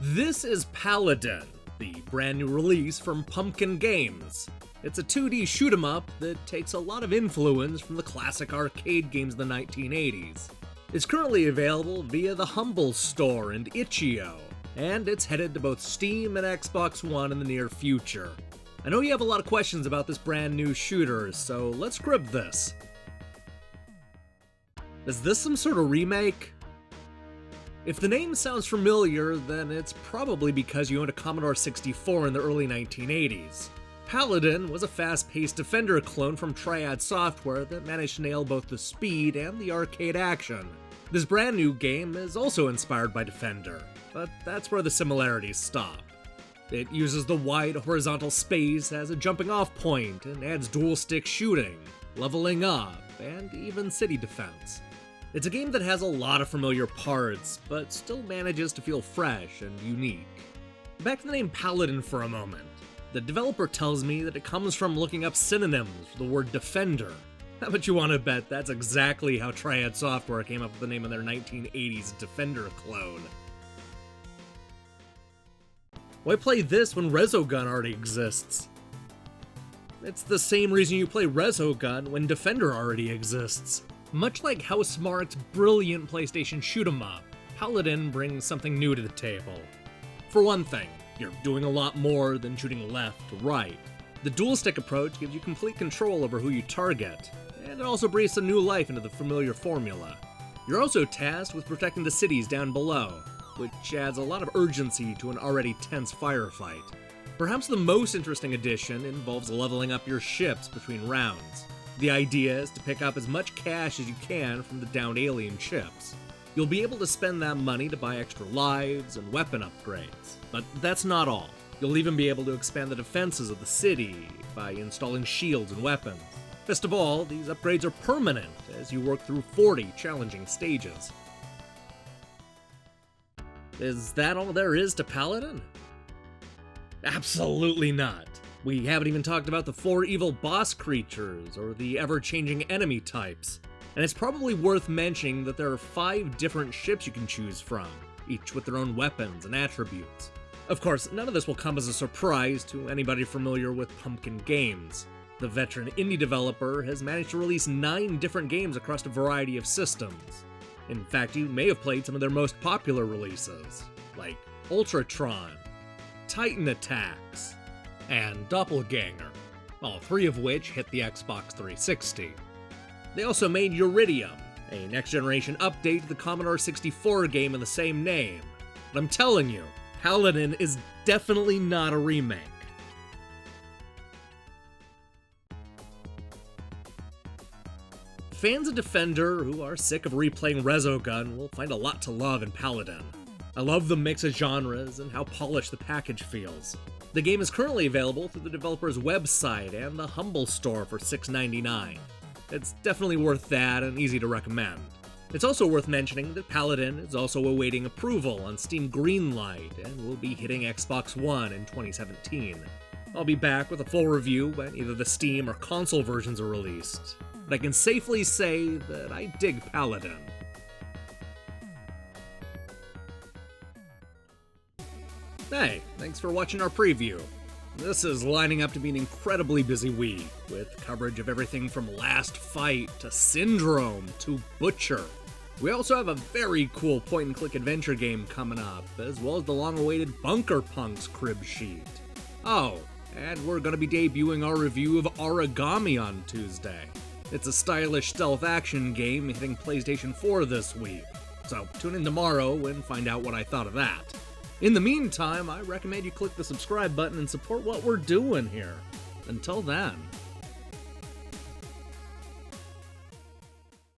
This is Paladin, the brand new release from Pumpkin Games. It's a 2D shoot-'em-up that takes a lot of influence from the classic arcade games of the 1980s. It's currently available via the Humble Store and itch.io, and it's headed to both Steam and Xbox One in the near future. I know you have a lot of questions about this brand new shooter, so let's grab this. Is this some sort of remake? If the name sounds familiar, then it's probably because you owned a Commodore 64 in the early 1980s. Paladin was a fast-paced Defender clone from Triad Software that managed to nail both the speed and the arcade action. This brand new game is also inspired by Defender, but that's where the similarities stop. It uses the wide horizontal space as a jumping-off point and adds dual-stick shooting, leveling up, and even city defense. It's a game that has a lot of familiar parts, but still manages to feel fresh and unique. Back to the name Paladin for a moment. The developer tells me that it comes from looking up synonyms for the word Defender. How much you want to bet that's exactly how Triad Software came up with the name of their 1980s Defender clone? Why play this when Resogun already exists? It's the same reason you play Resogun when Defender already exists. Much like Housemarque's brilliant PlayStation shoot-'em-up, Paladin brings something new to the table. For one thing, you're doing a lot more than shooting left to right. The dual-stick approach gives you complete control over who you target, and it also breathes some new life into the familiar formula. You're also tasked with protecting the cities down below, which adds a lot of urgency to an already tense firefight. Perhaps the most interesting addition involves leveling up your ships between rounds. The idea is to pick up as much cash as you can from the downed alien ships. You'll be able to spend that money to buy extra lives and weapon upgrades. But that's not all. You'll even be able to expand the defenses of the city by installing shields and weapons. Best of all, these upgrades are permanent as you work through 40 challenging stages. Is that all there is to Paladin? Absolutely not. We haven't even talked about the 4 evil boss creatures or the ever-changing enemy types. And it's probably worth mentioning that there are 5 different ships you can choose from, each with their own weapons and attributes. Of course, none of this will come as a surprise to anybody familiar with Pumpkin Games. The veteran indie developer has managed to release 9 different games across a variety of systems. In fact, you may have played some of their most popular releases, like Ultratron, Titan Attacks, and Doppelganger, all 3 of which hit the Xbox 360. They also made Uridium, a next-generation update to the Commodore 64 game of the same name. But I'm telling you, Paladin is definitely not a remake. Fans of Defender who are sick of replaying Resogun will find a lot to love in Paladin. I love the mix of genres and how polished the package feels. The game is currently available through the developer's website and the Humble Store for $6.99. It's definitely worth that and easy to recommend. It's also worth mentioning that Paladin is also awaiting approval on Steam Greenlight and will be hitting Xbox One in 2017. I'll be back with a full review when either the Steam or console versions are released, but I can safely say that I dig Paladin. Hey, thanks for watching our preview. This is lining up to be an incredibly busy week, with coverage of everything from Last Fight to Syndrome to Butcher. We also have a very cool point-and-click adventure game coming up, as well as the long-awaited Bunker Punks crib sheet. Oh, and we're going to be debuting our review of Origami on Tuesday. It's a stylish stealth action game hitting PlayStation 4 this week, so tune in tomorrow and find out what I thought of that. In the meantime, I recommend you click the subscribe button and support what we're doing here. Until then.